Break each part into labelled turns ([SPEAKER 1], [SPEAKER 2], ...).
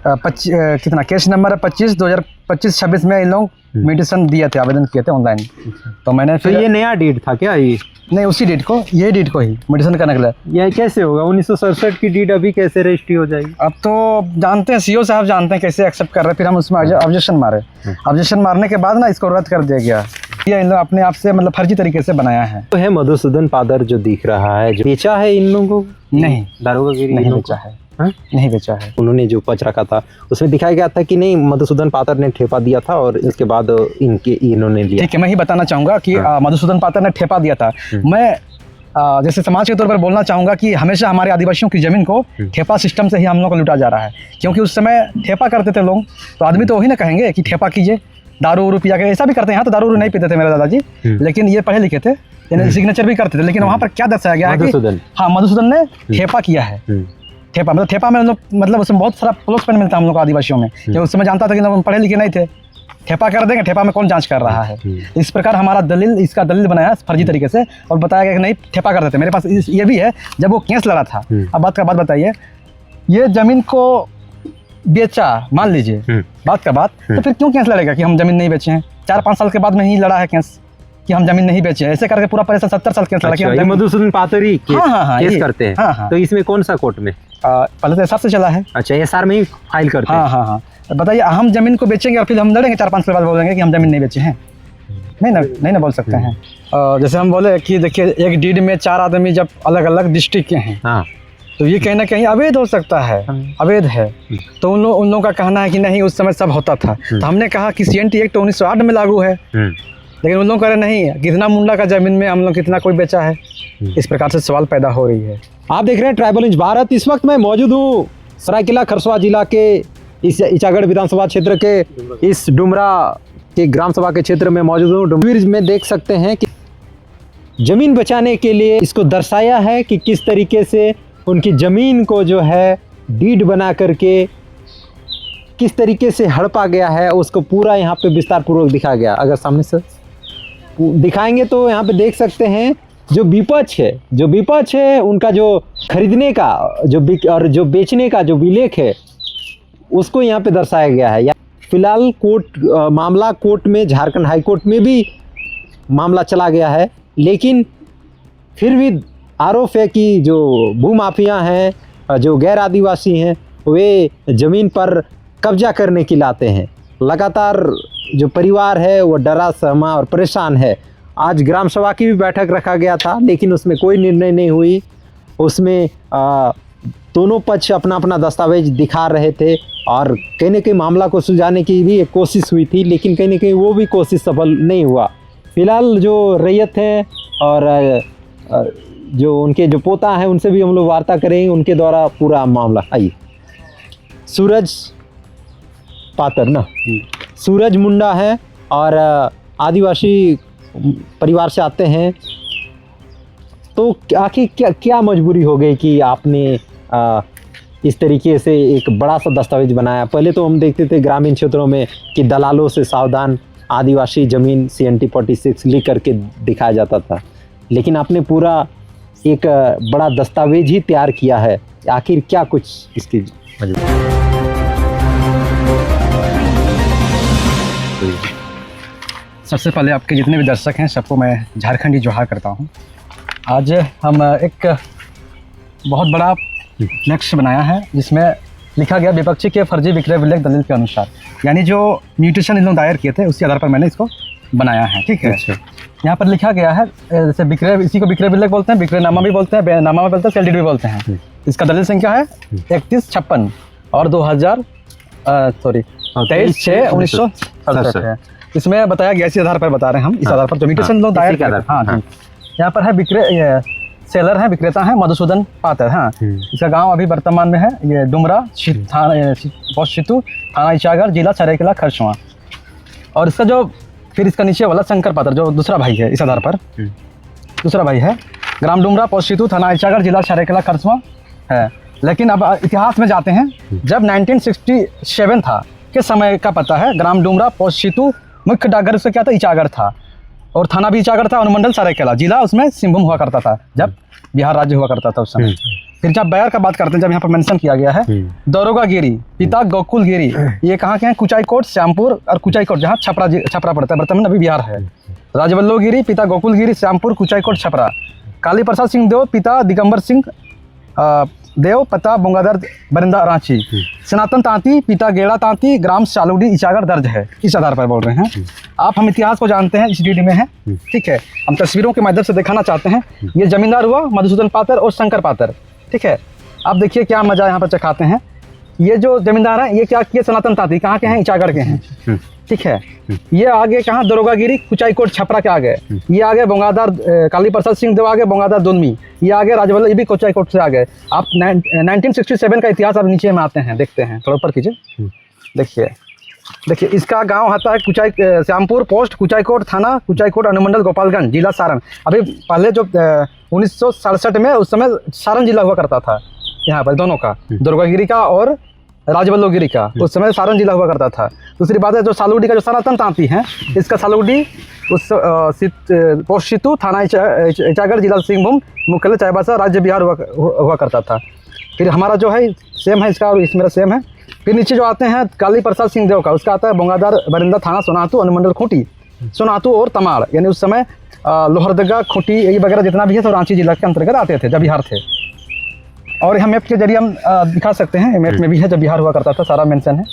[SPEAKER 1] कितना case number है 25/2025-26 में इन लोग मेडिसिन दिए थे, आवेदन किए थे ऑनलाइन। तो मैंने
[SPEAKER 2] फिर ये नया डेट था क्या ये?
[SPEAKER 1] नहीं, उसी डेट को, ये डेट को ही मेडिसिन करने के लिए।
[SPEAKER 2] यह कैसे होगा 1967 की डेट अभी कैसे रजिस्ट्री हो जाएगी?
[SPEAKER 1] अब तो जानते हैं, सीओ साहब जानते हैं कैसे एक्सेप्ट कर रहे हैं। फिर हम उसमें ऑब्जेक्शन मारे, ऑब्जेक्शन मारने के बाद ना इसको रद्द कर दिया गया। ये इन लोग अपने आप से मतलब फर्जी तरीके से बनाया है।
[SPEAKER 2] तो है मधुसूदन पादर जो दिख रहा है, जो बेचा है इन लोगों को?
[SPEAKER 1] नहीं,
[SPEAKER 2] दारोगागिरी
[SPEAKER 1] नहीं बेचा है। नहीं बेचा है।
[SPEAKER 2] उन्होंने जो पच रखा था उसमें दिखाया गया था कि नहीं मधुसूदन पातर ने ठेपा दिया था और इसके बाद इन्होंने लिया।
[SPEAKER 1] ठीक है, मैं ही बताना चाहूँगा कि मधुसूदन पातर ने ठेपा दिया था। मैं जैसे समाज के तौर पर बोलना चाहूँगा कि हमेशा हमारे आदिवासियों की ज़मीन को ठेपा सिस्टम से ही हम लोग को लूटा जा रहा है। क्योंकि उस समय ठेपा करते थे लोग, तो आदमी तो वही ना कहेंगे कि ठेपा कीजिए, दारू उरू पिया के। ऐसा भी करते हैं, यहाँ तो दारू उरू नहीं पीते थे मेरे दादाजी, लेकिन ये पढ़े लिखे थे, सिग्नेचर भी करते थे। लेकिन वहाँ पर क्या दर्शाया गया है कि हाँ, मधुसूदन ने ठेपा किया है। ठेपा मतलब ठेपा में हम लोग मतलब उसमें बहुत सारा प्लस पॉइंट मिलता है हम लोग आदिवासियों में। कि उस समय जानता था कि लोग पढ़े लिखे नहीं थे, ठेपा कर देंगे, ठेपा में कौन जांच कर रहा है। इस प्रकार हमारा इसका दलील बनाया फर्जी तरीके से और बताया गया कि नहीं ठेपा कर देते। मेरे पास ये भी है, जब वो केस लड़ा था। अब बात का बात बताइए, ये जमीन को बेचा, मान लीजिए बात का बात, तो फिर क्यों केस लड़ेगा कि हम जमीन नहीं बेचे हैं? 4-5 साल के बाद में ही लड़ा है केस कि हम जमीन नहीं बेचे। ऐसे करके पूरा परेशान 70 साल केस लड़ा।
[SPEAKER 2] अच्छा, मधुसूदन पातर ही केस करते हैं।
[SPEAKER 1] हाँ,
[SPEAKER 2] तो इसमें कौन सा कोर्ट में?
[SPEAKER 1] पहले तो एसआर से चला है।
[SPEAKER 2] अच्छा, एसआर में ही फाइल करते हैं।
[SPEAKER 1] हाँ। बताइए, हम जमीन को बेचेंगे और फिर हम लड़ेंगे 4-5 साल बाद बोलेंगे कि हम जमीन नहीं बेचे हैं? नहीं ना बोल सकते हैं। जैसे हम बोले कि देखिए, एक डीड में 4 आदमी जब अलग अलग डिस्ट्रिक्ट के हैं, तो ये कहीं ना कहीं अवैध हो सकता है, अवैध है। तो उन लोगों का कहना है कि नहीं उस समय सब होता था। तो हमने कहा कि CNT एक्ट 1908 में लागू है, लेकिन उन लोगों कह रहे नहीं, कितना मुंडा का जमीन में हम लोग कितना कोई बेचा है। इस प्रकार से सवाल पैदा हो रही है।
[SPEAKER 2] आप देख रहे हैं ट्राइबल इंच भारत। इस वक्त मैं मौजूद हूँ सरायकेला खरसवा जिला के इस इचागढ़ विधानसभा क्षेत्र के इस डुमरा के ग्राम सभा के क्षेत्र में मौजूद हूँ। डुमरा में देख सकते हैं कि जमीन बचाने के लिए इसको दर्शाया है कि किस तरीके से उनकी जमीन को जो है डीड बना करके किस तरीके से हड़पा गया है, उसको पूरा यहाँ पे विस्तार पूर्वक दिखाया गया। अगर सामने से दिखाएंगे तो यहाँ पे देख सकते हैं जो विपक्ष है उनका जो खरीदने का और जो बेचने का जो विलेख है उसको यहाँ पे दर्शाया गया है। फिलहाल मामला कोर्ट में, झारखंड हाई कोर्ट में भी मामला चला गया है, लेकिन फिर भी आरोप है कि जो भूमाफिया हैं, जो गैर आदिवासी हैं, वे ज़मीन पर कब्जा करने की लाते हैं। लगातार जो परिवार है वो डरा सहमा और परेशान है। आज ग्राम सभा की भी बैठक रखा गया था, लेकिन उसमें कोई निर्णय नहीं हुई। उसमें दोनों पक्ष अपना अपना दस्तावेज दिखा रहे थे और कहीं न कहीं मामला को सुलझाने की भी एक कोशिश हुई थी, लेकिन कहीं न कहीं वो भी कोशिश सफल नहीं हुआ। फिलहाल जो रैयत है और जो उनके जो पोता हैं उनसे भी हम लोग वार्ता करेंगे, उनके द्वारा पूरा मामला। आइए, सूरज पातर ना, सूरज मुंडा है और आदिवासी परिवार से आते हैं। तो आखिर क्या मजबूरी हो गई कि आपने इस तरीके से एक बड़ा सा दस्तावेज बनाया? पहले तो हम देखते थे ग्रामीण क्षेत्रों में कि दलालों से सावधान, आदिवासी ज़मीन CNT 46 लिख करके दिखाया जाता था, लेकिन आपने पूरा एक बड़ा दस्तावेज ही तैयार किया है। आखिर क्या कुछ इसकी
[SPEAKER 1] सबसे पहले आपके जितने भी दर्शक हैं सबको मैं झारखंडी जोहार करता हूं। आज हम एक बहुत बड़ा लक्ष्य बनाया है जिसमें लिखा गया विपक्षी के फर्जी विक्रय विलेख दलील के अनुसार, यानी जो म्यूटेशन इन लोग दायर किए थे उसी आधार पर मैंने इसको बनाया है। ठीक है, यहाँ पर लिखा गया है जैसे विक्रय, इसी को विक्रय विलेख बोलते हैं, विक्रयनामा भी बोलते हैं, बेनामा भी बोलते हैं, सेल डीड भी बोलते हैं। इसका दलील संख्या है 3156 और 23/6/1967 है। इसमें बताया गया, इसी आधार पर बता रहे हैं हम, इस आधार पर जो म्यूटेशन लोग दायर किए। हाँ जी, यहाँ पर है सेलर है, विक्रेता है मधुसूदन पातर। हाँ, इसका गांव अभी वर्तमान में है ये डुमरा, पोस्ट चितू, थाना इचागढ़, जिला सरायकेला खरसवा। और इसका जो फिर इसका नीचे वाला शंकर पातर जो दूसरा भाई है, इस आधार पर दूसरा भाई है, ग्राम डुमरा, पोस्ट चितू, थाना इचागढ़, जिला सरायकेला खरसवा है। लेकिन अब इतिहास में जाते हैं, जब 1967 था के समय का पता है। ग्राम डुमरा, पोस्ट चितू, मुख्य डाकघर उसका क्या था, इचागढ़ था, और थाना भी इचागढ़ था, अनुमंडल सरायकेला, जिला उसमें सिंहभूम हुआ करता था जब बिहार राज्य हुआ करता था उस समय। फिर जब बयार का बात करते हैं, जब यहाँ पर मेंशन किया गया है दरोगा गिरी पिता गोकुल गिरी, ये कहाँ के हैं? कुचाईकोट, श्यामपुर और कुचाईकोट, जहाँ छपरा पड़ता है, वर्तमान अभी बिहार है। राजवल्लभ गिरी पिता गोकुल गिरी, श्यामपुर, कुचाईकोट, छपरा। काली प्रसाद सिंह देव पिता दिगंबर सिंह देव, पता बोंगादर, बरिंदा, रांची। सनातन तांती पिता गेड़ा तांती, ग्राम सालुडी, इचागढ़ दर्ज है। इस आधार पर बोल रहे हैं आप। हम इतिहास को जानते हैं, इस डीडी में है, ठीक है। हम तस्वीरों के माध्यम से दिखाना चाहते हैं। ये जमींदार हुआ मधुसूदन पातर और शंकर पातर, ठीक है। आप देखिए क्या मजा यहाँ पर चखाते हैं। ये जो जमींदार हैं, ये क्या किए? सनातन तांती कहाँ के हैं? इचागढ़ के हैं, ठीक है। ये आगे कहाँ? दरोगागिरी, कुचाईकोट, छपरा के आगे। ये आगे बोंगादार, काली प्रसाद सिंह देव आगे, बोंगादार दुलमी। ये आगे राजवल्लभ, ये भी कुचाईकोट से आगे। आप 1967 का इतिहास आप नीचे में आते हैं, देखते हैं, थोड़ा ऊपर कीजिए। देखिए इसका गांव आता है श्यामपुर पोस्ट, कुचाईकोट थाना, कुचाईकोट अनुमंडल, गोपालगंज, जिला सारण। अभी पहले जो 1967 में, उस समय सारण जिला हुआ करता था यहाँ पर, दोनों का, दुर्गागिरी का और राजवल्लभ गिरी का, उस समय सारण जिला हुआ करता था। दूसरी बात है जो सालुडी का जो सनातन तांती हैं, इसका सालुडी उस पोस्ट सितू, थाना इचागढ़, जिला सिंहभूम, मुख्यालय चाईबासा, राज्य बिहार हुआ करता था। फिर हमारा जो है सेम है इसका, और इस मेरा सेम है। फिर नीचे जो आते हैं काली प्रसाद सिंह देव का, उसका आता है बोंगादार, बरिंदा, थाना सोनातू, अनुमंडल खूंटी, सोनातू और तमाड़, यानी उस समय लोहरदगा, खूंटी, ये वगैरह जितना भी है तो रांची जिला के अंतर्गत आते थे जब बिहार थे। और यहाँ मैप के जरिए हम दिखा सकते हैं, मैप में भी है, जब बिहार हुआ करता था सारा मेंशन है।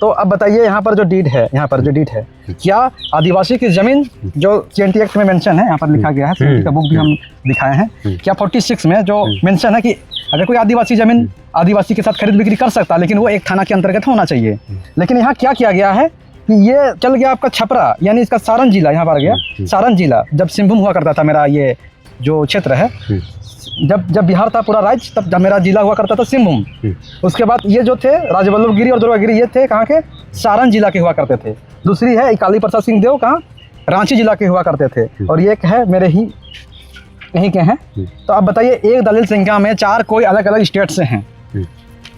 [SPEAKER 1] तो अब बताइए यहाँ पर जो डीड है, क्या आदिवासी की जमीन जो CNT एक्ट में मेंशन है, यहाँ पर लिखा गया है, CNT का बुक भी हम दिखाए हैं, क्या 46 में जो मेंशन है कि अगर कोई आदिवासी जमीन आदिवासी के साथ खरीद बिक्री कर सकता है, लेकिन वो एक थाना के अंतर्गत होना चाहिए। लेकिन यहाँ क्या किया गया है कि ये चल गया आपका छपरा, यानी इसका सारण जिला यहाँ पर आ गया। सारण जिला जब सिंहभूम हुआ करता था, मेरा ये जो क्षेत्र है, जब बिहार था पूरा राज्य, तब जब मेरा जिला हुआ करता था सिंहभूम। उसके बाद ये जो थे राजवल्लभ गिरी और दुर्गागिरी, ये थे कहाँ के? सारण जिला के हुआ करते थे। दूसरी है काली प्रसाद सिंह देव, कहाँ? रांची जिला के हुआ करते थे। और ये एक है मेरे ही यहीं के हैं। तो अब बताइए, एक दलिल संख्या में 4 कोई अलग अलग स्टेट से हैं,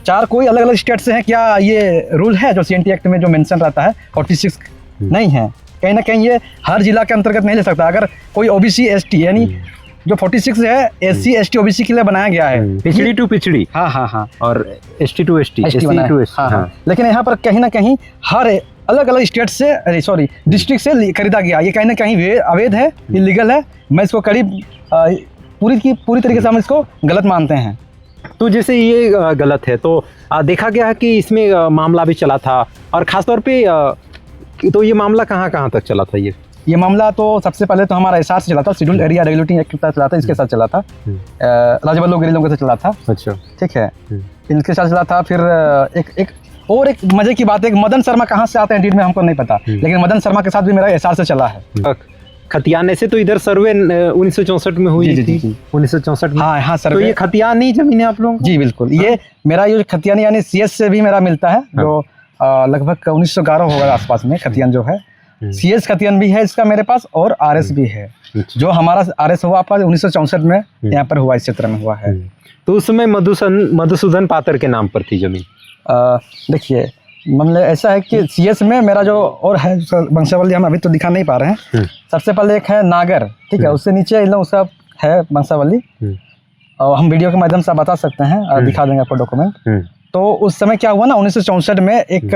[SPEAKER 1] 4 कोई अलग अलग स्टेट से हैं। क्या ये रूल है जो CNT एक्ट में जो मेंशन रहता है 46? नहीं है। कहीं ना कहीं ये हर जिला के अंतर्गत नहीं ले सकता। अगर कोई OBC ST, यानी जो 46 है SC ST OBC के लिए बनाया गया है,
[SPEAKER 2] पिछड़ी टू पिछड़ी,
[SPEAKER 1] हाँ,
[SPEAKER 2] और ST टू ST,
[SPEAKER 1] हाँ। लेकिन यहाँ पर कहीं ना कहीं हर अलग अलग स्टेट से, डिस्ट्रिक्ट से खरीदा गया। ये कहीं ना कहीं अवैध है, इलीगल है। मैं इसको करीब पूरी तरीके से हम इसको गलत मानते हैं।
[SPEAKER 2] तो जैसे ये गलत है, तो देखा गया है कि इसमें मामला भी चला था, और ख़ासतौर पे तो ये मामला कहाँ तक चला था?
[SPEAKER 1] ये मामला तो सबसे पहले तो हमारा SR से चला था, शेड्यूल्ड एरिया रेगुलेटिंग एक्ट के साथ चला था, इसके साथ चला था, राजवल्लभ गिरी लोगों के साथ चला था।
[SPEAKER 2] अच्छा, ठीक
[SPEAKER 1] है, इनके साथ चला था। फिर एक मजे की बात है, मदन शर्मा कहाँ से आते हैं डीड में हमको नहीं पता, लेकिन मदन शर्मा के साथ भी मेरा SR से चला है।
[SPEAKER 2] खतियाने से तो इधर सर्वे 1964 में हुई थी। 1964 में,
[SPEAKER 1] हाँ सर्वे।
[SPEAKER 2] तो ये खतियानी जमीन है आप लोगों?
[SPEAKER 1] जी बिल्कुल, ये मेरा ये खतियानी यानी CS से भी मेरा मिलता है, जो लगभग 1911 होगा आसपास में। खतियान जो है CS खतियान भी है इसका मेरे पास, और RS भी है। जो हमारा RS हुआ आपका 1964 में यहाँ पर हुआ, इस क्षेत्र में हुआ है।
[SPEAKER 2] तो उस समय मधुसूदन पातर के नाम पर थी जमीन।
[SPEAKER 1] देखिए मतलब ऐसा है कि CS में मेरा जो और है वंशावली, हम अभी तो दिखा नहीं पा रहे हैं। सबसे पहले एक है नागर, ठीक है, उससे नीचे इन लोग सब है वंशावली, और हम वीडियो के माध्यम से बता सकते हैं, दिखा देंगे आपको डॉक्यूमेंट। तो उस समय क्या हुआ ना, 1964 में एक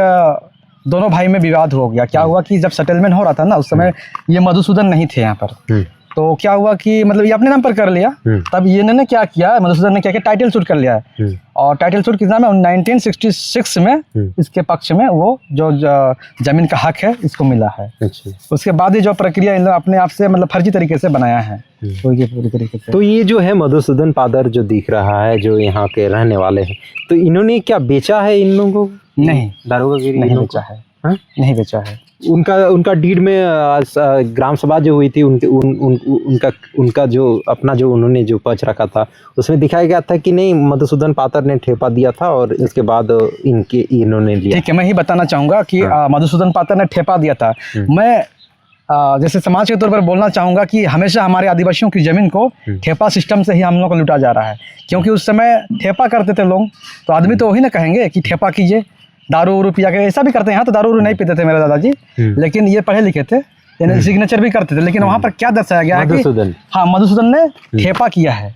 [SPEAKER 1] दोनों भाई में विवाद हो गया। क्या हुआ कि जब सेटलमेंट हो रहा था ना, उस समय ये मधुसूदन नहीं थे यहाँ पर। तो क्या हुआ कि मतलब ये अपने नाम पर कर लिया। तब ये ने क्या किया, मधुसूदन ने क्या किया, टाइटल सूट कर लिया। और टाइटल सूट किस नाम है, 1966 में इसके पक्ष में वो जो जमीन का हक है इसको मिला है। उसके बाद ही जो प्रक्रिया इन लोग अपने आप से मतलब फर्जी तरीके से बनाया है पूरी तरीके से।
[SPEAKER 2] तो ये जो है मधुसूदन पातर जो दिख रहा है, जो यहाँ के रहने वाले हैं, तो इन्होंने क्या बेचा है इन लोगों को?
[SPEAKER 1] नहीं,
[SPEAKER 2] दारोगागिरी
[SPEAKER 1] नहीं बेचा है। नहीं बेचा है।
[SPEAKER 2] उनका डीड में ग्राम सभा जो हुई थी, उनका जो अपना जो उन्होंने जो पक्ष रखा था, उसमें दिखाया गया था कि नहीं, मधुसूदन पातर ने ठेपा दिया था और इसके बाद इन्होंने लिया।
[SPEAKER 1] ठीक है, मैं ही बताना चाहूँगा कि मधुसूदन पातर ने ठेपा दिया था। मैं जैसे समाज के तौर पर बोलना चाहूँगा कि हमेशा हमारे आदिवासियों की ज़मीन को ठेपा सिस्टम से ही हम लोग को लूटा जा रहा है। क्योंकि उस समय ठेपा करते थे लोग, तो आदमी तो वही ना कहेंगे कि ठेपा कीजिए, दारू उरू पिया के, ऐसा भी करते हैं। यहाँ तो दारू उरू नहीं पीते थे मेरे दादाजी, लेकिन ये पढ़े लिखे थे, यानी सिग्नेचर भी करते थे। लेकिन वहाँ पर क्या दर्शाया गया है कि हाँ, मधुसूदन ने ठेपा किया है।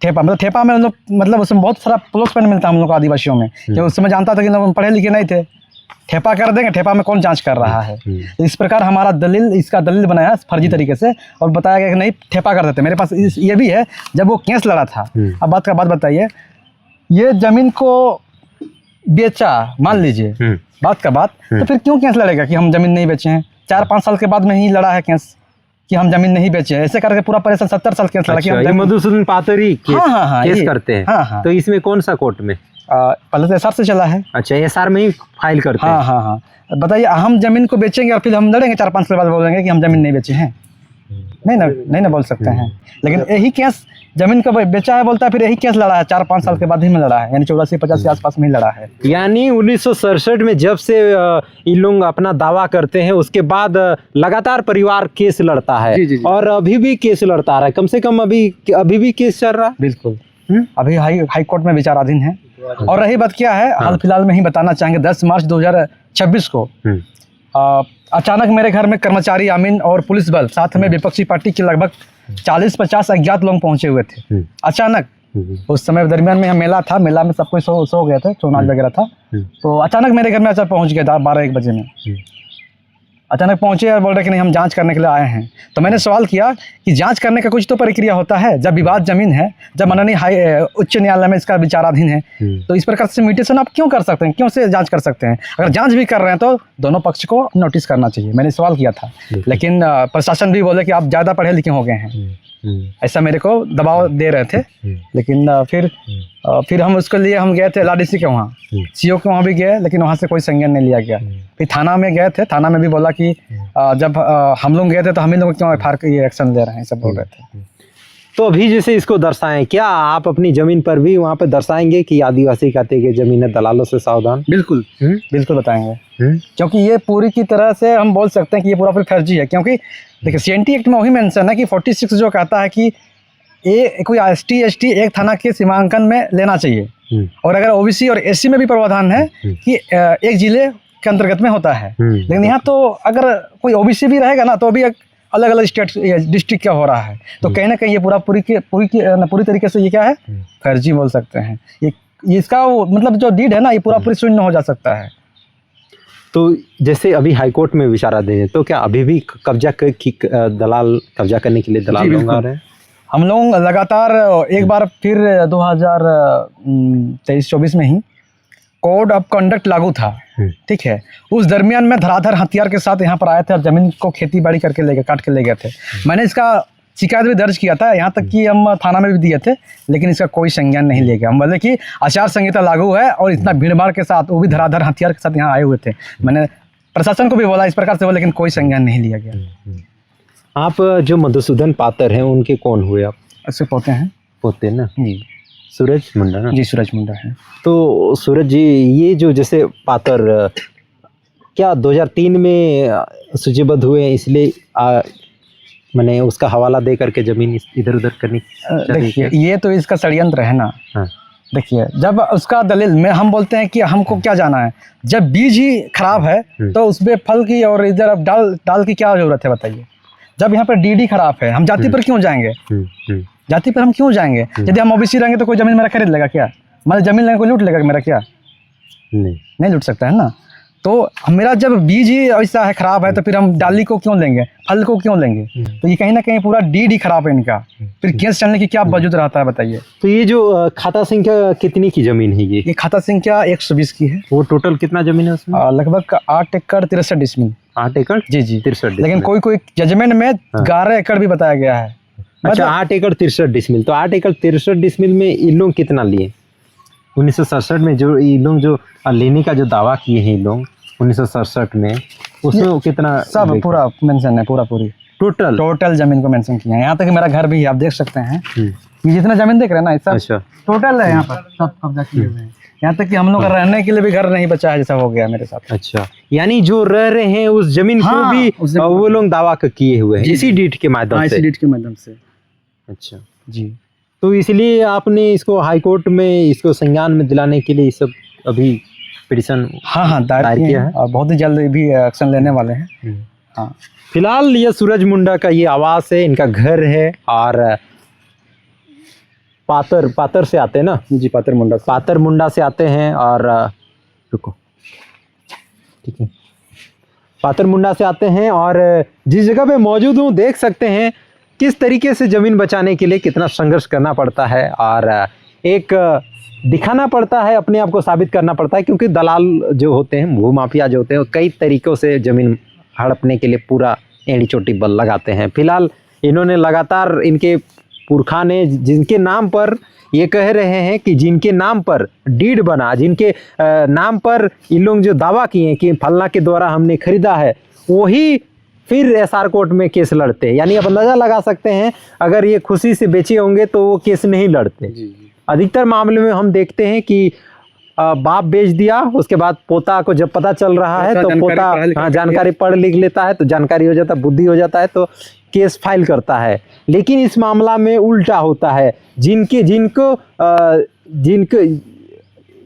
[SPEAKER 1] ठेपा मतलब ठेपा में हम लोग मतलब उसमें बहुत सारा प्लस पॉइंट मिलता है हम लोग को आदिवासियों में, कि उस समय जानता था कि लोग पढ़े लिखे नहीं थे, ठेपा कर देंगे, ठेपा में कौन जांच कर रहा है। इस प्रकार हमारा इसका दलील बनाया फर्जी तरीके से और बताया गया कि नहीं ठेपा कर देते। मेरे पास ये भी है, जब वो केस लड़ा था। अब बात का बात बताइए, ये जमीन को बेचा मान लीजिए, बात का बात, तो फिर क्यों केस लड़ेगा कि हम जमीन नहीं बेचे हैं? 4-5 साल के बाद में ही लड़ा है केस कि हम जमीन नहीं बेचे, ऐसे करके पूरा परेशान 70 साल केस लड़ा कि हम
[SPEAKER 2] मधुसूदन पातर ही केस करते हैं।
[SPEAKER 1] हाँ।
[SPEAKER 2] तो इसमें कौन सा कोर्ट में?
[SPEAKER 1] पहले तो एसआर से चला है।
[SPEAKER 2] अच्छा, एसआर में ही फाइल करते हैं।
[SPEAKER 1] हाँ। बताइए, हम जमीन को बेचेंगे और फिर हम लड़ेंगे 4-5 साल बाद बोलेंगे कि हम जमीन नहीं बेचे हैं? नहीं ना बोल सकते हैं। लेकिन यही केस जमीन को बेचा है बोलता है, फिर यही केस लड़ा है 4-5 साल के बाद ही में लड़ा है, यानी 84-50 के आसपास में ही लड़ा है।
[SPEAKER 2] यानी 1967 में जब से इन लोग अपना दावा करते हैं, उसके बाद लगातार परिवार केस लड़ता है।
[SPEAKER 1] जी।
[SPEAKER 2] और अभी भी केस लड़ता रहा है, कम से कम अभी भी केस चल रहा है।
[SPEAKER 1] बिल्कुल, अभी हाई कोर्ट में विचाराधीन है। और रही बात क्या है, हाल फिलहाल में ही बताना चाहेंगे, 10 मार्च 2026 को अचानक मेरे घर में कर्मचारी अमीन और पुलिस बल साथ में विपक्षी पार्टी के लगभग 40-50 अज्ञात लोग पहुंचे हुए थे अचानक। उस समय दरमियान में मेला था, मेला में सब कोई सो गए थे, चुनाव वगैरह था। तो अचानक मेरे घर में अचानक पहुंच गए 12-1 बजे में, अचानक पहुंचे और बोल रहे कि नहीं हम जांच करने के लिए आए हैं। तो मैंने सवाल किया कि जांच करने का कुछ तो प्रक्रिया होता है, जब विवाद जमीन है, जब माननीय उच्च न्यायालय में इसका विचाराधीन है, तो इस प्रकार से म्यूटेशन आप क्यों कर सकते हैं, क्यों से जांच कर सकते हैं? अगर जांच भी कर रहे हैं तो दोनों पक्ष को नोटिस करना चाहिए, मैंने सवाल किया था। लेकिन प्रशासन भी बोले कि आप ज़्यादा पढ़े लिखे हो गए हैं, ऐसा मेरे को दबाव दे रहे थे। लेकिन फिर हम उसके लिए हम गए थे LRDC के वहाँ, CO के वहाँ भी गए, लेकिन वहाँ से कोई संज्ञान नहीं लिया गया। फिर थाना में गए थे, थाना में भी बोला कि जब हम लोग गए थे तो हम ही लोग क्यों FIR ये एक्शन ले रहे हैं, सब बोल रहे थे।
[SPEAKER 2] तो अभी जैसे इसको दर्शाएं, क्या आप अपनी जमीन पर भी वहाँ पे दर्शाएंगे कि आदिवासी खाते की जमीन है, दलालों से सावधान?
[SPEAKER 1] बिल्कुल बिल्कुल बताएंगे, क्योंकि ये पूरी की तरह से हम बोल सकते हैं कि ये पूरा फर्जी है। क्योंकि देखिए CNT एक्ट में वही मेंशन है कि 46 जो कहता है कि कोई ST एक थाना के सीमांकन में लेना चाहिए, और अगर OBC और SC में भी प्रावधान है कि एक जिले के अंतर्गत में होता है। लेकिन यहाँ तो अगर कोई OBC भी रहेगा ना तो भी अलग अलग स्टेट डिस्ट्रिक्ट का हो रहा है, तो कहीं ना कहीं ये पूरी तरीके से ये क्या है, फर्जी बोल सकते हैं। ये इसका मतलब जो डीड है ना, ये पूरी शून्य हो जा सकता है।
[SPEAKER 2] तो जैसे अभी हाईकोर्ट में विचाराधीन है, तो क्या अभी भी दलाल कब्जा करने के लिए दलाल लोग आ रहे हैं? हम
[SPEAKER 1] लोग लगातार एक बार फिर 2023-24 में ही कोड ऑफ कंडक्ट लागू था, ठीक है। उस दरमियान में धराधर हथियार के साथ यहाँ पर आए थे और जमीन को खेती बाड़ी करके काट के ले गए थे। मैंने इसका शिकायत भी दर्ज किया था, यहाँ तक कि हम थाना में भी दिए थे, लेकिन इसका कोई संज्ञान नहीं लिया गया। हम बोले कि आचार संहिता लागू है और इतना भीड़-भाड़ के साथ, वो भी धराधर हथियार के साथ यहाँ आए हुए थे। मैंने प्रशासन को भी बोला इस प्रकार से, लेकिन कोई संज्ञान नहीं लिया गया।
[SPEAKER 2] आप जो मधुसूदन पातर हैं, उनके कौन हुए आप?
[SPEAKER 1] ऐसे पोते हैं।
[SPEAKER 2] पोते ना
[SPEAKER 1] जी।
[SPEAKER 2] सूरज मुंडा ना?
[SPEAKER 1] जी, सूरज मुंडा है।
[SPEAKER 2] तो सूरज जी, ये जो जैसे पातर क्या 2003 में सूचीबद्ध हुए, इसलिए मैंने उसका हवाला दे करके जमीन इधर उधर करनी?
[SPEAKER 1] देखिए, ये तो इसका षड्यंत्र है ना।
[SPEAKER 2] हाँ।
[SPEAKER 1] देखिए, जब उसका दलील में हम बोलते हैं कि हमको क्या जाना है, जब बीज ही खराब है तो उसमें फल की और इधर अब डाल की क्या जरूरत है बताइए। जब यहाँ पर DD खराब है, हम जाति पर क्यों जाएंगे? जाति पर हम क्यों जाएंगे? यदि हम OBC रहेंगे तो कोई जमीन मेरा खरीद लेगा क्या? मतलब जमीन लेने को लूट लेगा मेरा क्या? नहीं लूट सकता है ना। तो मेरा जब बीज ही ऐसा है खराब है, तो फिर हम डाली को क्यों लेंगे, फल को क्यों लेंगे? तो ये कहीं ना कहीं पूरा DD खराब है इनका, फिर केस चलने की क्या वजूद रहता है बताइए।
[SPEAKER 2] तो ये जो खाता संख्या कितनी की जमीन है? ये
[SPEAKER 1] खाता संख्या 120 की है।
[SPEAKER 2] वो टोटल कितना जमीन है उसमें?
[SPEAKER 1] लगभग 8 एकड़ 63 डिसमिल।
[SPEAKER 2] 8 एकड़?
[SPEAKER 1] जी 63। लेकिन कोई जजमेंट में 11 एकड़ भी बताया गया है।
[SPEAKER 2] अच्छा, 8 एकड़ 63 डिसमिल। तो 8 एकड़ 63 डिसमिल में इन लोग कितना लिए 1967 में? जो इन लोग जो लेने का जो दावा किए हैं इन लोग 1967 में, उसमें कितना?
[SPEAKER 1] सब पूरा मेंशन है, पूरी टोटल जमीन को मेंशन किया है। यहाँ तक मेरा घर भी है, आप देख सकते हैं। ये जितना जमीन देख रहे हैं ना, सब
[SPEAKER 2] अच्छा
[SPEAKER 1] टोटल है, यहाँ पर सब कब्जा किए हुए हैं। यहाँ तक कि हम लोग का रहने के लिए भी घर नहीं बचा है, जैसा हो गया मेरे साथ।
[SPEAKER 2] अच्छा, यानी जो रह रहे हैं उस जमीन को भी वो लोग दावा किए हुए हैं इसी डीड के माध्यम से?
[SPEAKER 1] इसी डीड के माध्यम से।
[SPEAKER 2] अच्छा
[SPEAKER 1] जी।
[SPEAKER 2] तो इसलिए आपने इसको हाई कोर्ट में इसको संज्ञान में दिलाने के लिए सब अभी पिटीशन
[SPEAKER 1] दायर किया है और बहुत ही जल्द भी एक्शन लेने वाले हैं। हाँ,
[SPEAKER 2] फिलहाल ये सूरज मुंडा का ये आवास है, इनका घर है, और पातर से आते हैं ना,
[SPEAKER 1] जी पातर मुंडा से।
[SPEAKER 2] पातर मुंडा से आते हैं और रुको, ठीक है, पातर मुंडा से आते हैं और जिस जगह पे मौजूद हूँ देख सकते हैं किस तरीके से ज़मीन बचाने के लिए कितना संघर्ष करना पड़ता है और एक दिखाना पड़ता है, अपने आप को साबित करना पड़ता है, क्योंकि दलाल जो होते हैं, भूमाफिया जो होते हैं, वो कई तरीक़ों से ज़मीन हड़पने के लिए पूरा एड़ी चोटी बल लगाते हैं। फिलहाल इन्होंने लगातार, इनके पुरखा ने जिनके नाम पर ये कह रहे हैं कि जिनके नाम पर डीड बना, जिनके नाम पर इन लोग जो दावा किए कि फलना के द्वारा हमने खरीदा है, वही फिर एसआर कोर्ट में केस लड़ते हैं। यानी आप अंदाज़ा लगा सकते हैं, अगर ये खुशी से बेचे होंगे तो वो केस नहीं लड़ते। अधिकतर मामले में हम देखते हैं कि बाप बेच दिया, उसके बाद पोता को जब पता चल रहा है तो पोता जानकारी पढ़ लिख लेता है, तो जानकारी हो जाता है, बुद्धि हो जाता है, तो केस फाइल करता है। लेकिन इस मामला में उल्टा होता है, जिनको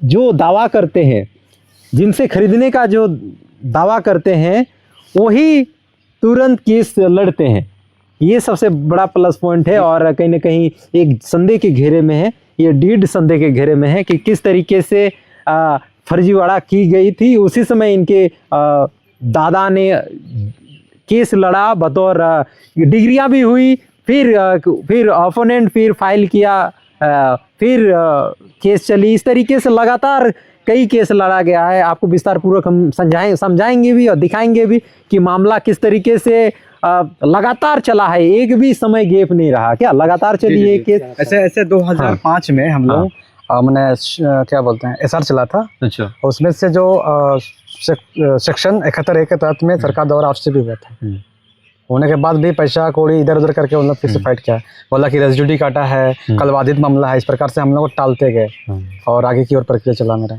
[SPEAKER 2] जो दावा करते हैं, जिनसे खरीदने का जो दावा करते हैं, वही तुरंत केस लड़ते हैं। ये सबसे बड़ा प्लस पॉइंट है और कहीं ना कहीं एक संदेह के घेरे में है, ये डीड संदेह के घेरे में है कि किस तरीके से फर्जीवाड़ा की गई थी। उसी समय इनके दादा ने केस लड़ा, बतौर डिग्रियां भी हुई, फिर ओपोनेंट फिर फाइल किया, फिर केस चली। इस तरीके से लगातार कई केस लड़ा गया है। आपको विस्तार पूर्वक हम समझाएंगे भी और दिखाएंगे भी कि मामला किस तरीके से लगातार चला है, एक भी समय गैप नहीं रहा। क्या लगातार चली है केस?
[SPEAKER 1] ऐसे 2005 में हम लोग मैंने क्या बोलते हैं एसआर चला था।
[SPEAKER 2] अच्छा।
[SPEAKER 1] उसमें से जो सेक्शन 71A के तहत में सरकार द्वारा आपसे भी हुआ था, होने के बाद भी पैसा कौड़ी इधर उधर करके उन लोग फिर से फाइट किया, बोला कि रेजिड्यूटी काटा है, कलवादित मामला है, इस प्रकार से हम लोग टालते गए और आगे की ओर प्रक्रिया चला मेरा।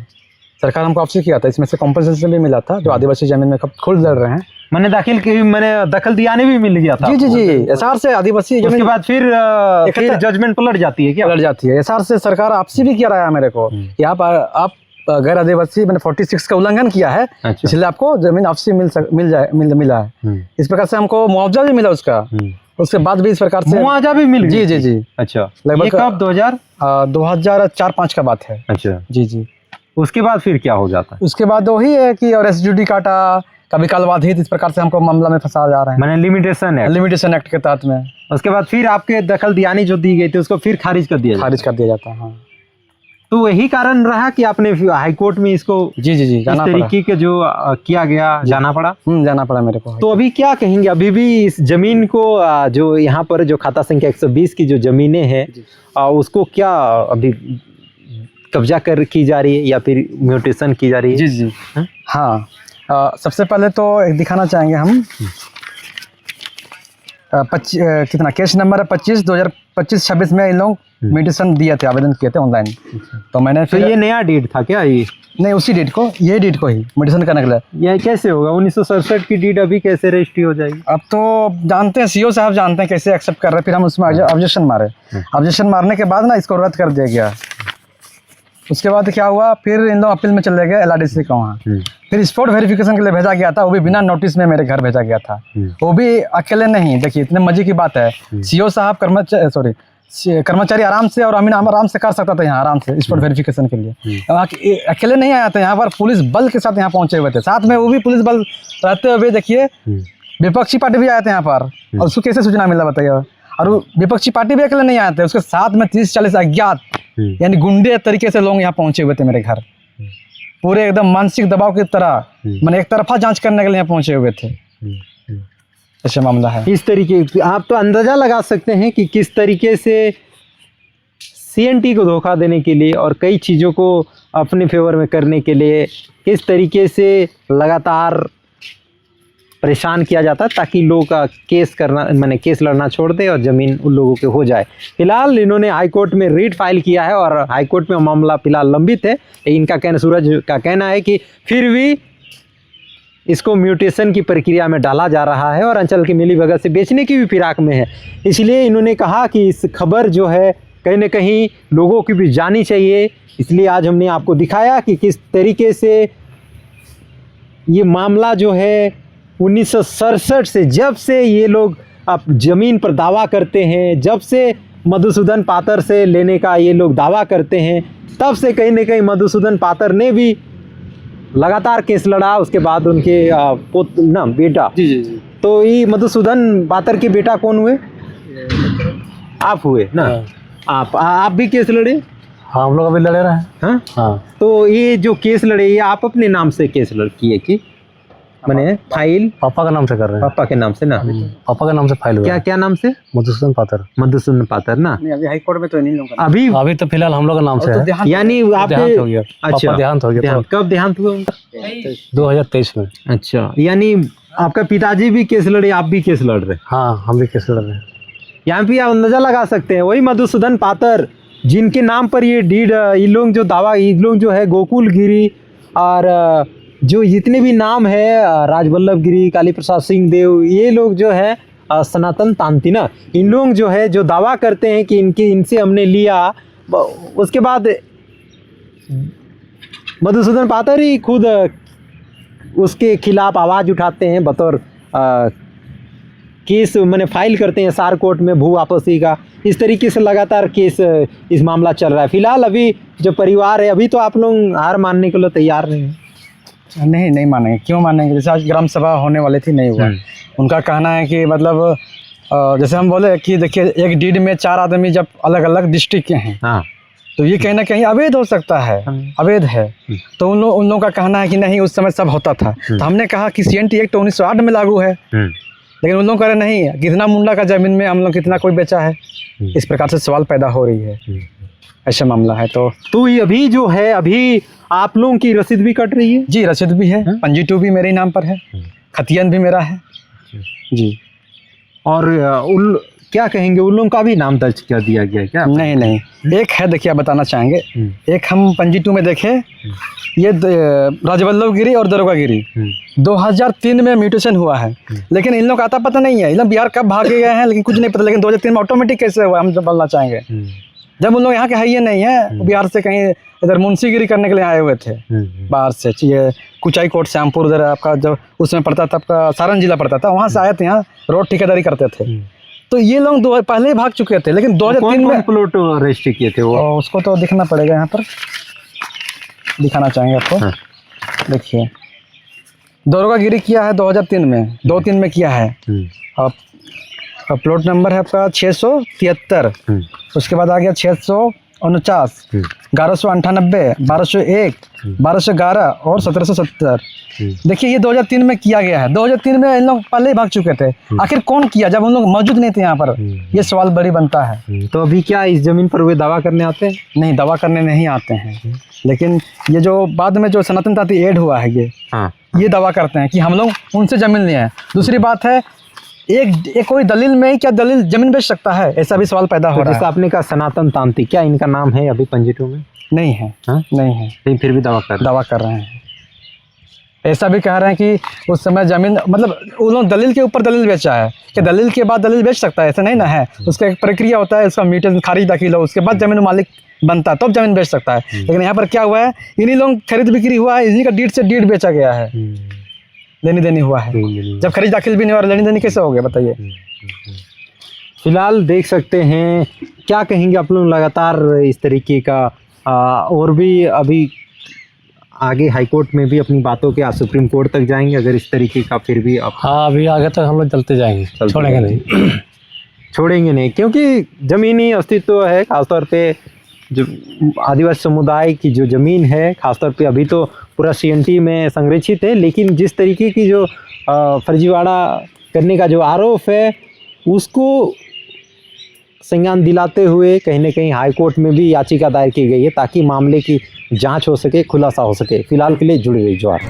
[SPEAKER 1] सरकार हमको आपसे किया था, इसमें से कॉम्पनसेशन भी मिला था, जो आदिवासी जमीन में खुद लड़ रहे हैं।
[SPEAKER 2] मैंने दखल दियाने भी मिल गया था।
[SPEAKER 1] जी एसआर से आदिवासी
[SPEAKER 2] उसके बाद फिर जजमेंट पलट जाती है क्या?
[SPEAKER 1] पलट जाती है। एसआर से सरकार आपसे भी किया रहा है मेरे को, यहाँ पर आप गैर आदिवासी मैंने 46 का उल्लंघन किया है। अच्छा। इसलिए आपको जमीन आपसे मिला है। इस प्रकार से हमको मुआवजा भी मिला उसका। उसके बाद भी इस प्रकार से
[SPEAKER 2] मुआवजा भी मिल गया।
[SPEAKER 1] जी।
[SPEAKER 2] अच्छा,
[SPEAKER 1] लगभग
[SPEAKER 2] कब
[SPEAKER 1] 2004-05 का बात है।
[SPEAKER 2] अच्छा
[SPEAKER 1] जी।
[SPEAKER 2] उसके बाद फिर क्या हो जाता है?
[SPEAKER 1] उसके बाद वही है कि और रेजिड्यूटी काटा, कभी कलवाधित, इस प्रकार से हमको मामला में फंसा जा रहे हैं।
[SPEAKER 2] मैंने लिमिटेशन एक्ट
[SPEAKER 1] के तहत में।
[SPEAKER 2] उसके बाद फिर आपके दखल दियानी जो दी गई थी उसको फिर खारिज कर दिया
[SPEAKER 1] जाता है। हाँ।
[SPEAKER 2] तो वही कारण रहा कि आपने हाई कोर्ट में इसको
[SPEAKER 1] जी
[SPEAKER 2] इस तरीके के जो किया गया जाना पड़ा।
[SPEAKER 1] जाना पड़ा मेरे को।
[SPEAKER 2] तो अभी क्या कहेंगे? अभी भी इस जमीन को जो यहाँ पर जो खाता संख्या 120 की जो जमीनें हैं उसको क्या अभी कब्जा की जा रही है या फिर म्यूटेशन की जा रही है?
[SPEAKER 1] जी। हाँ, सबसे पहले तो एक दिखाना चाहेंगे हम कितना केस नंबर है 25/2025-26 में इन लोग म्यूटेशन दिए थे, आवेदन किए थे ऑनलाइन। तो मैंने फिर
[SPEAKER 2] ये नया डेट था क्या? ये
[SPEAKER 1] नहीं, उसी डेट को, ये डेट को ही म्यूटेशन करने के लिए।
[SPEAKER 2] यह कैसे होगा? 1967 की डेट अभी कैसे रजिस्ट्री हो जाएगी?
[SPEAKER 1] अब तो जानते हैं, सीओ साहब जानते हैं कैसे एक्सेप्ट कर रहे हैं। फिर हम उसमें ऑब्जेक्शन मारे, ऑब्जेक्शन मारने के बाद ना इसको रद्द कर दिया गया। उसके बाद क्या हुआ, फिर इन लोग अपील में चले गए LRDC का वहाँ। फिर स्पॉट वेरिफिकेशन के लिए भेजा गया था, वो भी बिना नोटिस में मेरे घर भेजा गया था। वो भी अकेले नहीं। देखिए इतने मजे की बात है, सीओ साहब कर्मचारी आराम से और अमीन आराम से कर सकता था यहाँ, आराम से स्पॉट वेरिफिकेशन के लिए। वहाँ अकेले नहीं आया था, यहाँ पर पुलिस बल के साथ यहाँ पहुँचे हुए थे, साथ में वो भी पुलिस बल रहते हुए। देखिए विपक्षी पार्टी भी आए थे यहाँ पर, और उसको कैसे सूचना मिला बताइए। और विपक्षी पार्टी भी अकेले नहीं आए थे, उसके साथ में 30-40 अज्ञात यानी गुंडे तरीके से लोग यहाँ पहुंचे हुए थे मेरे घर, पूरे एकदम मानसिक दबाव की तरह, मैंने एक तरफा जांच करने के लिए यहाँ पहुंचे हुए थे। ऐसा मामला है।
[SPEAKER 2] इस तरीके आप तो अंदाजा लगा सकते हैं कि किस तरीके से CNT को धोखा देने के लिए और कई चीज़ों को अपने फेवर में करने के लिए किस तरीके से लगातार परेशान किया जाता है, ताकि लोग का केस लड़ना छोड़ दे और ज़मीन उन लोगों के हो जाए। फिलहाल इन्होंने हाई कोर्ट में रीट फाइल किया है और हाई कोर्ट में मामला फिलहाल लंबित है। इनका कहना, सूरज का कहना है कि फिर भी इसको म्यूटेशन की प्रक्रिया में डाला जा रहा है और अंचल की मिलीभगत से बेचने की भी फिराक में है। इसलिए इन्होंने कहा कि इस खबर जो है कहीं ना कहीं लोगों की भी जानी चाहिए। इसलिए आज हमने आपको दिखाया कि किस तरीके से ये मामला जो है 1967 से, जब से ये लोग अब ज़मीन पर दावा करते हैं, जब से मधुसूदन पातर से लेने का ये लोग दावा करते हैं। तब से कहीं ना कहीं मधुसूदन पातर ने भी लगातार केस लड़ा। उसके बाद उनके बेटा
[SPEAKER 1] जी।
[SPEAKER 2] तो ये मधुसूदन पातर के बेटा कौन हुए? आप हुए ना? आप भी केस लड़े?
[SPEAKER 3] हाँ, हम लोग अभी लड़े रहे हैं।
[SPEAKER 2] हाँ
[SPEAKER 3] हाँ,
[SPEAKER 2] तो ये जो केस लड़े, ये आप अपने नाम से केस किए कि मैंने फाइल
[SPEAKER 3] पापा का नाम से कर रहे हैं।
[SPEAKER 2] पापा के नाम से ना?
[SPEAKER 3] पापा के नाम से फाइल हुआ
[SPEAKER 2] क्या
[SPEAKER 3] है।
[SPEAKER 2] क्या नाम से?
[SPEAKER 3] मधुसूदन पातर।
[SPEAKER 2] मधुसूदन पातर ना?
[SPEAKER 1] अभी हाई कोर्ट में तो नहीं लूंगा।
[SPEAKER 2] अभी
[SPEAKER 3] तो फिलहाल हम लोग का नाम से है।
[SPEAKER 2] यानी
[SPEAKER 3] देहांत हो
[SPEAKER 2] आपके
[SPEAKER 3] गया।
[SPEAKER 2] अच्छा
[SPEAKER 3] पापा देहांत हो गया
[SPEAKER 2] देहांत। कब देहांत हुआ उनका?
[SPEAKER 3] 2023 में।
[SPEAKER 2] अच्छा, यानी आपका पिताजी भी केस लड़े, आप भी केस लड़ रहे?
[SPEAKER 3] हाँ, हम भी केस लड़ रहे हैं।
[SPEAKER 2] यहाँ पे आप अंदाजा लगा सकते हैं, वही मधुसूदन पातर जिनके नाम पर ये डीड, ये लोग जो दावा, ये लोग जो है गोकुल गिरी और जो जितने भी नाम है राजवल्लभ गिरी, काली प्रसाद सिंह देव, ये लोग जो है सनातन तांती ना, इन लोग जो है जो दावा करते हैं कि इनसे हमने लिया। उसके बाद मधुसूदन पातर ही खुद उसके खिलाफ आवाज़ उठाते हैं, बतौर केस मैंने फाइल करते हैं सार कोर्ट में भू वापसी का। इस तरीके से लगातार केस, इस मामला चल रहा है। फिलहाल अभी जो परिवार है, अभी तो आप लोग हार मानने के लिए तैयार नहीं हैं?
[SPEAKER 1] नहीं मानेंगे। क्यों मानेंगे? जैसे आज ग्राम सभा होने वाली थी, नहीं हुआ। उनका कहना है कि मतलब जैसे हम बोले कि देखिए, एक डीड में 4 आदमी जब अलग अलग डिस्ट्रिक्ट के हैं,
[SPEAKER 2] हाँ,
[SPEAKER 1] तो ये कहीं ना कहीं अवैध हो सकता है, अवैध है। तो उन लोगों का कहना है कि नहीं, उस समय सब होता था। तो हमने कहा कि CNT एक्ट 1908 में लागू है, लेकिन उन लोग कह रहे नहीं, कितना मुंडा का जमीन में हम लोग कितना कोई बेचा है। इस प्रकार से सवाल पैदा हो रही है, ऐसा मामला है। तो
[SPEAKER 2] ये अभी जो है, अभी आप लोगों की रसीद भी कट रही है?
[SPEAKER 1] जी, रसीद भी है, पंजी 2 भी मेरे नाम पर है, खतियन भी मेरा है जी।
[SPEAKER 2] और क्या कहेंगे, उन लोगों का भी नाम दर्ज कर दिया गया है क्या?
[SPEAKER 1] नहीं, एक है, देखिए आप बताना चाहेंगे। एक हम पंजी 2 में देखे, ये राजवल्लभ गिरी और दरोगा गिरी 2003 में म्यूटेशन हुआ है, लेकिन इन लोग का आता पता नहीं है। इन लोग बिहार कब भागे गए हैं, लेकिन कुछ नहीं पता। लेकिन 2003 में ऑटोमेटिक कैसे हुआ, हम जब बोलना चाहेंगे। जब उन लोग यहाँ के है ही नहीं है, बिहार से कहीं इधर मुंशीगिरी करने के लिए आए हुए थे बाहर से। ये कुचाई कोट श्यामपुर उधर आपका जब उसमें पड़ता था, आपका सारण जिला पड़ता था, वहाँ से आए थे, यहाँ रोड ठेकेदारी करते थे। तो ये लोग पहले ही भाग चुके थे, लेकिन 2003 में
[SPEAKER 2] प्लॉट रजिस्ट्री किए थे वो?
[SPEAKER 1] उसको तो दिखना पड़ेगा, यहाँ पर दिखाना चाहेंगे आपको। देखिए, दरोगा गिरी किया है 2003 में, 2-3 में किया है। अब प्लॉट नंबर है आपका 673, उसके बाद आ गया 649, 1198, 1201, 1211 और 1770। देखिए, ये 2003 में किया गया है। 2003 में इन लोग पहले ही भाग चुके थे। आखिर कौन किया, जब उन लोग मौजूद नहीं थे यहाँ पर? ये सवाल बड़ी बनता है।
[SPEAKER 2] तो अभी क्या इस जमीन पर वे दावा करने आते हैं?
[SPEAKER 1] नहीं, दावा करने नहीं आते हैं, लेकिन ये जो बाद में जो सनातन तांती ऐड हुआ है, ये दावा करते हैं कि हम लोग उनसे जमीन लिए हैं। दूसरी बात है, एक कोई दलील में ही क्या दलील जमीन बेच सकता है, ऐसा भी सवाल पैदा हो रहा है।
[SPEAKER 2] जैसे आपने कहा सनातन तांती, क्या इनका नाम है अभी पंजी 2 में?
[SPEAKER 1] नहीं है। नहीं है,
[SPEAKER 2] लेकिन फिर भी दावा कर
[SPEAKER 1] रहे हैं। ऐसा भी कह रहे हैं कि उस समय जमीन, मतलब उन्होंने दलील के ऊपर दलील बेचा है, कि दलील के बाद दलील बेच सकता है, ऐसा नहीं ना है। उसका एक प्रक्रिया होता है, उसका मीटर खारिज दाखिल हो, उसके बाद जमीन मालिक बनता है, तब जमीन बेच सकता है। लेकिन यहाँ पर क्या हुआ है, इन्हीं लोग खरीद बिक्री हुआ है, इन्हीं का डीड से डीड बेचा गया है, लेनी देनी हुआ है। जब खरीद दाखिल भी नहीं हो रहा, लेनी देनी कैसे हो गया, बताइए।
[SPEAKER 2] फिलहाल देख सकते हैं, क्या कहेंगे आप लोग, लगातार इस तरीके का और भी अभी आगे हाईकोर्ट में भी अपनी बातों के सुप्रीम कोर्ट तक जाएंगे अगर इस तरीके का फिर भी आप?
[SPEAKER 3] हाँ, अभी आगे तक हम लोग चलते जाएंगे, छोड़ेंगे नहीं।
[SPEAKER 2] छोड़ेंगे नहीं, क्योंकि ज़मीनी अस्तित्व है, खासतौर पे जो आदिवासी समुदाय की जो ज़मीन है, खासतौर पे अभी तो पूरा CNT में संरक्षित है, लेकिन जिस तरीके की जो फर्जीवाड़ा करने का जो आरोप है, उसको संज्ञान दिलाते हुए कहीं न कहीं हाई कोर्ट में भी याचिका दायर की गई है, ताकि मामले की जांच हो सके, खुलासा हो सके। फिलहाल के लिए जुड़े रहिए। जोहार।